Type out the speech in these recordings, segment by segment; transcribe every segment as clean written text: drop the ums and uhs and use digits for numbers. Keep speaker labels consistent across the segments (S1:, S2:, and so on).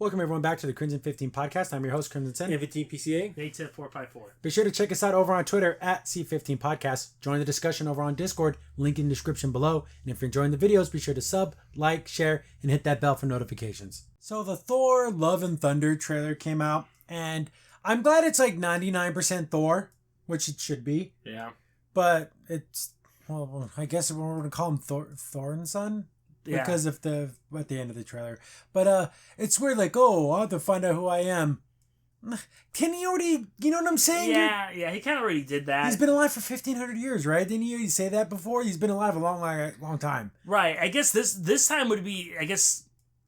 S1: Welcome everyone back to the Crimson 15 podcast. I'm your host, Crimson Sen.
S2: 15 PCA.
S3: 810-454.
S1: Be sure to check us out over on Twitter at C15 Podcast. Join the discussion over on Discord, link in the description below. And if you're enjoying the videos, be sure to sub, like, share, and hit that bell for notifications. So the Thor Love and Thunder trailer came out, and I'm glad it's like 99% Thor, which it should be.
S3: Yeah.
S1: But it's, well, I guess we're going to call him Thor and Son.
S3: Yeah.
S1: Because of at the end of the trailer. But it's weird, like, oh, I'll have to find out who I am. Can he already, you know what I'm saying?
S3: Yeah, he kind of already did that.
S1: He's been alive for 1,500 years, right? Didn't he already say that before? He's been alive a long time.
S3: Right. I guess this time would be,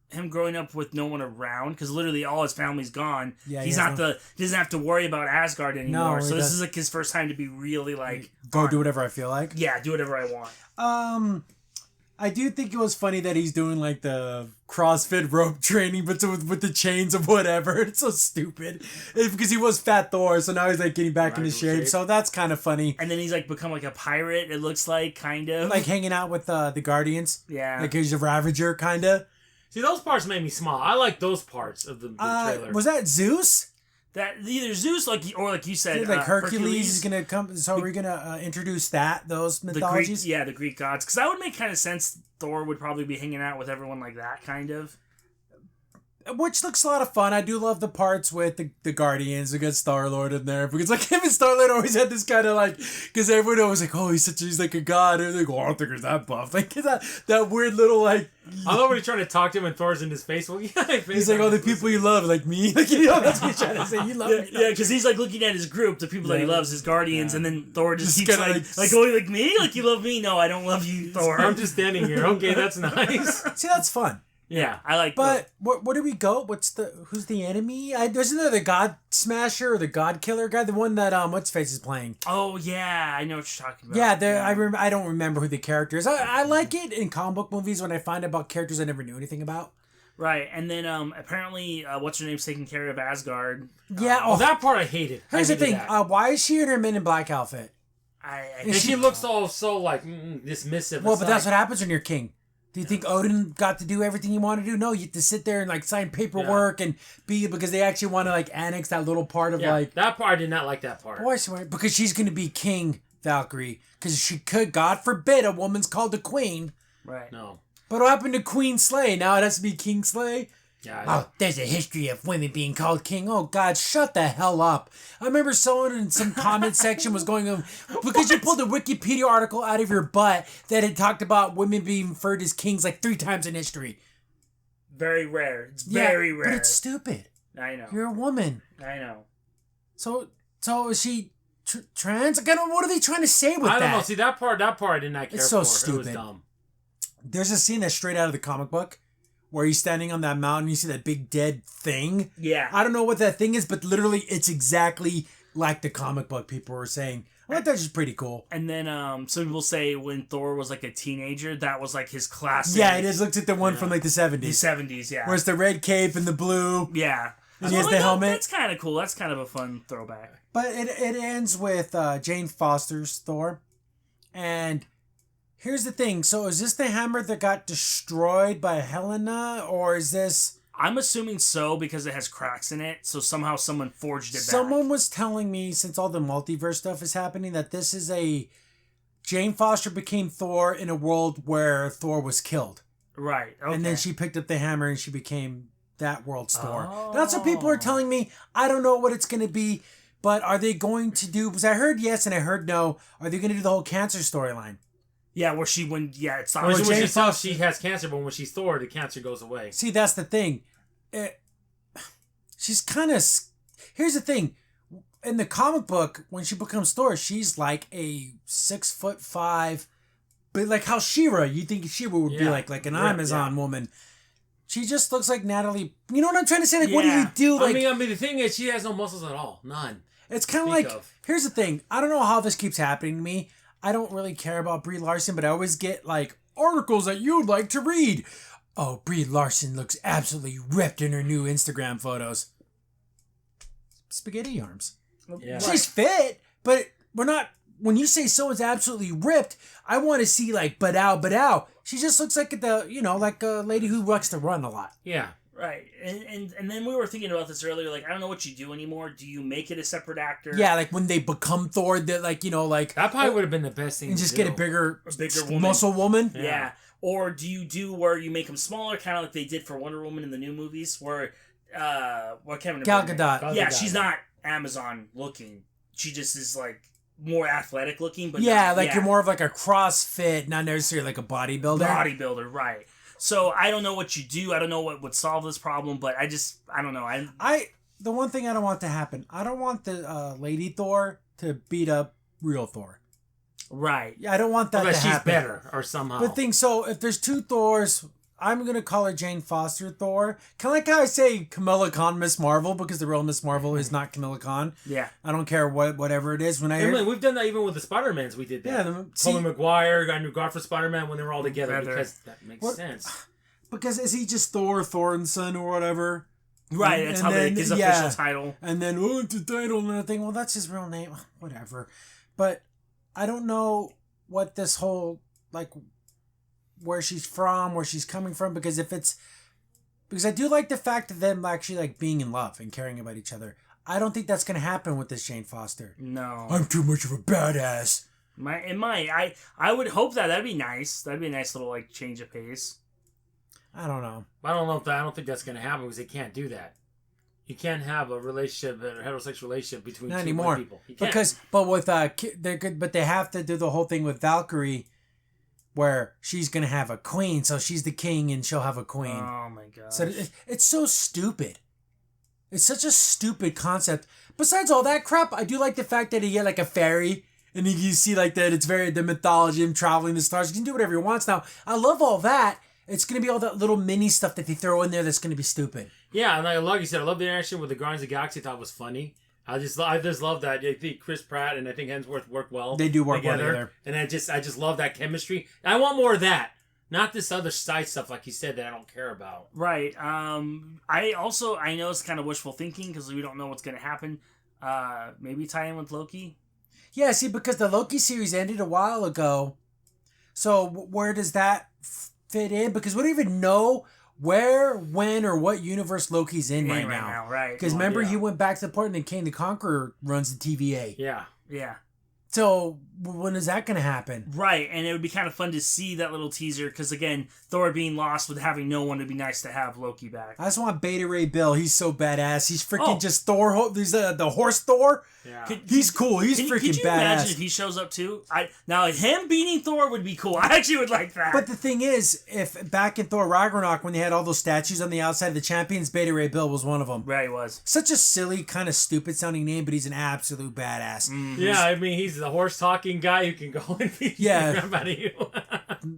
S3: him growing up with no one around, because literally all his family's gone.
S1: Yeah,
S3: he doesn't have to worry about Asgard anymore.
S1: No,
S3: so this is like his first time to be really like
S1: do whatever I feel like.
S3: Yeah, do whatever I want.
S1: I do think it was funny that he's doing like the CrossFit rope training, but with the chains of whatever. It's so stupid. Because he was Fat Thor, so now he's like getting back into shape. So that's kind of funny.
S3: And then he's like become like a pirate. It looks like kind of
S1: like hanging out with the Guardians.
S3: Yeah,
S1: like he's a Ravager kind of.
S2: See, those parts made me smile. I like those parts of the trailer.
S1: Was that Zeus?
S3: That either Zeus, like you said,
S1: like Hercules is gonna come. So we're gonna introduce those mythologies.
S3: The Greek gods, because that would make kind of sense. Thor would probably be hanging out with everyone like that, kind of.
S1: Which looks a lot of fun. I do love the parts with the Guardians. We got Star-Lord in there. Because like him and Star-Lord always had this kind of like... Because everyone always like, oh, he's like a god. And they're like, oh, I don't think he's that buff. Like that weird little like...
S2: I love when he's trying to talk to him and Thor's in his face. Well, yeah,
S1: he's like, oh, the people you love, like me. Like, you know, that's what he's trying to say. You love me.
S3: Yeah, because he's like looking at his group, the people that he loves, his Guardians, and then Thor just keeps like going like me? Like, you love me? No, I don't love you, Thor.
S2: I'm just standing here. Okay, that's nice.
S1: See, that's fun.
S3: Yeah, I like.
S1: But where do we go? Who's the enemy? Isn't there the God Smasher or the God Killer guy? The one that what's face is playing.
S3: Oh yeah, I know what you're talking about.
S1: Yeah, I don't remember who the character is. I like it in comic book movies when I find out about characters I never knew anything about.
S3: Right, and then apparently what's her name's taking care of Asgard.
S1: Yeah,
S2: that part I hated.
S1: Here's the thing: why is she in her Men in Black outfit?
S2: And she looks so like dismissive.
S1: Well, but that's what happens when you're king. Do you think Odin got to do everything he wanted to do? No, you have to sit there and like sign paperwork and because they actually want to like annex that little part of like
S2: that part. I did not like that part.
S1: Boy, because she's going to be King Valkyrie because she could, God forbid, a woman's called a queen.
S3: Right.
S2: No.
S1: But what happened to Queen Slay? Now it has to be King Slay.
S2: Yeah.
S1: Oh, there's a history of women being called king. Oh God, shut the hell up! I remember someone in some comment section was going because you pulled a Wikipedia article out of your butt that had talked about women being referred as kings like 3 times in history.
S3: Very rare. It's very rare.
S1: But it's stupid.
S3: I know.
S1: You're a woman.
S3: I know.
S1: So is she trans? Like, what are they trying to say with that?
S2: I don't know. See that part I did not care for.
S1: It's so stupid.
S2: It was dumb.
S1: There's a scene that's straight out of the comic book. Where he's standing on that mountain, you see that big dead thing.
S3: Yeah.
S1: I don't know what that thing is, but literally it's exactly like the comic book people were saying. I thought that's just pretty cool.
S3: And then some people say when Thor was like a teenager, that was like his classic.
S1: Yeah, it is. Looks like the one from like the 70s.
S3: The 70s, yeah.
S1: Where it's the red cape and the blue.
S3: Yeah.
S1: And he has the helmet.
S3: That's kind of cool. That's kind of a fun throwback.
S1: But it ends with Jane Foster's Thor. And... here's the thing. So is this the hammer that got destroyed by Helena? Or is this...
S3: I'm assuming so because it has cracks in it. So somehow someone forged it back.
S1: Someone was telling me, since all the multiverse stuff is happening, that this is a... Jane Foster became Thor in a world where Thor was killed.
S3: Right. Okay.
S1: And then she picked up the hammer and she became that world's Thor. That's what people are telling me. I don't know what it's going to be. But are they going to do... because I heard yes and I heard no. Are they going to do the whole cancer storyline?
S3: Yeah, it's not...
S2: When she's tough, she has cancer, but when she's Thor, the cancer goes away.
S1: See, that's the thing. She's kind of... here's the thing. In the comic book, when she becomes Thor, she's like a 6'5", but like how She-Ra, you think She-Ra would be like an Amazon woman. She just looks like Natalie... you know what I'm trying to say? Like, what do you do? Like,
S2: I mean, the thing is, she has no muscles at all. None.
S1: It's kind of like... here's the thing. I don't know how this keeps happening to me. I don't really care about Brie Larson, but I always get, like, articles that you'd like to read. Oh, Brie Larson looks absolutely ripped in her new Instagram photos. Spaghetti arms.
S2: Yeah.
S1: She's fit, but we're not... when you say someone's absolutely ripped, I want to see, like, but ow. She just looks like like a lady who likes to run a lot.
S2: Yeah.
S3: Right, and then we were thinking about this earlier. Like, I don't know what you do anymore. Do you make it a separate actor?
S1: Yeah, like when they become Thor, that like like
S2: that probably would have been the best thing.
S1: And just get a bigger
S3: woman.
S1: muscle woman.
S3: Yeah. Or do you do where you make them smaller, kind of like they did for Wonder Woman in the new movies, where what Kevin
S1: Gal Gadot.
S3: Yeah, she's not Amazon looking. She just is like more athletic looking, but
S1: you're more of like a CrossFit, not necessarily like a bodybuilder.
S3: Bodybuilder, right? So I don't know what you do. I don't know what would solve this problem, but I don't know.
S1: The one thing I don't want to happen, I don't want the Lady Thor to beat up real Thor.
S3: Right.
S1: Yeah, I don't want that to happen.
S2: She's better or somehow.
S1: But if there's two Thors, I'm going to call her Jane Foster Thor. Kind of like how I say Kamala Khan Miss Marvel, because the real Miss Marvel is not Kamala Khan.
S3: Yeah.
S1: I don't care whatever it is.
S2: We've done that even with the Spider-Mans. We did that. Yeah, Tobey Maguire, Andrew Garfield Spider-Man, when they were all together, because that makes sense.
S1: Because is he just Thor, Thornson, or whatever?
S3: Right, that's his official title.
S1: And then, it's a title and everything. Well, that's his real name. Whatever. But I don't know what this whole, like, where she's from, where she's coming from, because I do like the fact of them actually, like, being in love and caring about each other. I don't think that's going to happen with this Jane Foster.
S3: No.
S1: I'm too much of a badass.
S3: It might. I would hope that. That'd be nice. That'd be a nice little, like, change of pace.
S1: I don't know.
S2: I don't think that's going to happen, because they can't do that. You can't have a relationship, a heterosexual relationship between
S1: Not
S2: two
S1: anymore.
S2: people. You
S1: can't. But they have to do the whole thing with Valkyrie, where she's gonna have a queen, so she's the king and she'll have a queen.
S3: Oh my god!
S1: So it's so stupid. It's such a stupid concept. Besides all that crap, I do like the fact that he get like a fairy, and you see like that it's very the mythology, him traveling the stars. He can do whatever he wants now. I love all that. It's going to be all that little mini stuff that they throw in there that's going to be stupid.
S2: Yeah, and like you said, I love the interaction with the Guardians of the Galaxy. I thought it was funny. I just love that. I think Chris Pratt and I think Hemsworth work well.
S1: They do work
S2: together.
S1: well together.
S2: And I just love that chemistry. I want more of that. Not this other side stuff, like you said, that I don't care about.
S3: Right. I know it's kind of wishful thinking because we don't know what's going to happen. Maybe tie in with Loki.
S1: Yeah, see, because the Loki series ended a while ago. So where does that fit in? Because we don't even know where, when, or what universe Loki's in right now.
S3: Right.
S1: Because remember, he went back to the point and Kane the Conqueror runs the TVA.
S2: Yeah.
S3: Yeah.
S1: So when is that going to happen?
S3: Right, and it would be kind of fun to see that little teaser because again, Thor being lost with having no one, it'd be nice to have Loki back.
S1: I just want Beta Ray Bill. He's so badass. He's freaking just Thor. He's the horse Thor.
S2: Yeah.
S1: He's cool. He's freaking
S3: could you
S1: badass.
S3: Imagine if he shows up too? Now him beating Thor would be cool. I actually would like that.
S1: But the thing is, if back in Thor Ragnarok when they had all those statues on the outside of the champions, Beta Ray Bill was one of them.
S3: Right, he was.
S1: Such a silly, kind of stupid sounding name, but he's an absolute badass.
S2: Mm-hmm. Yeah, I mean he's the horse talking guy who can go and beat the crap out of you.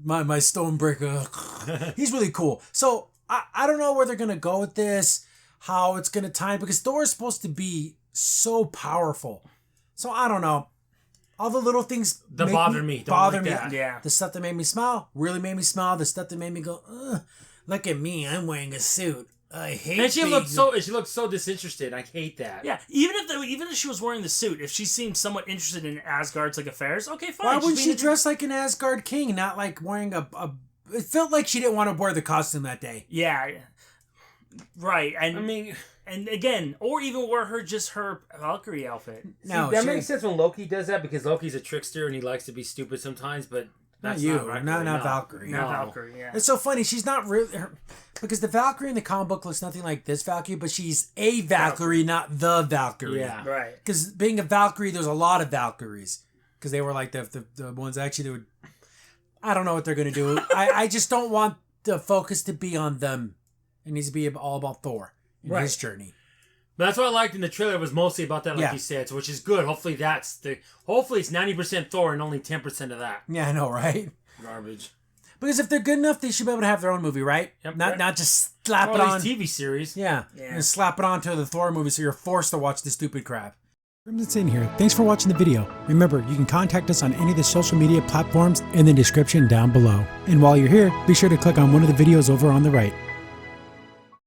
S1: my Stonebreaker. He's really cool. So I don't know where they're gonna go with this, how it's gonna tie, because Thor is supposed to be so powerful. So I don't know. All the little things
S2: that bother me.
S1: Bother me.
S3: Yeah.
S1: The stuff that made me smile really made me smile. The stuff that made me go, ugh, look at me, I'm wearing a suit. I hate.
S2: And she looked so disinterested. I hate that.
S3: Yeah, even if she was wearing the suit, if she seemed somewhat interested in Asgard's like affairs, okay, fine.
S1: Why wouldn't she dress like an Asgard king, not like wearing a? It felt like she didn't want to wear the costume that day.
S3: Yeah, right. And
S2: I mean.
S3: And again, or even wear her Valkyrie outfit.
S2: No, that makes sense when Loki does that because Loki's a trickster and he likes to be stupid sometimes. But
S1: not you, not Valkyrie.
S3: Not Valkyrie. Yeah.
S1: It's so funny. She's not really because the Valkyrie in the comic book looks nothing like this Valkyrie, but she's a Valkyrie, not the Valkyrie.
S3: Yeah, right.
S1: Because being a Valkyrie, there's a lot of Valkyries because they were like the ones actually that would. I don't know what they're gonna do. I just don't want the focus to be on them. It needs to be all about Thor. His journey.
S2: But that's what I liked in the trailer was mostly about that, like you said, which is good. Hopefully it's 90% Thor and only 10% of that.
S1: Yeah, I know, right?
S2: Garbage.
S1: Because if they're good enough, they should be able to have their own movie, right?
S2: Yep,
S1: not just slap it on
S2: TV series.
S1: Yeah, and slap it onto the Thor movie, so you're forced to watch the stupid crap. That's in here. Thanks for watching the video. Remember, you can contact us on any of the social media platforms in the description down below. And while you're here, be sure to click on one of the videos over on the right.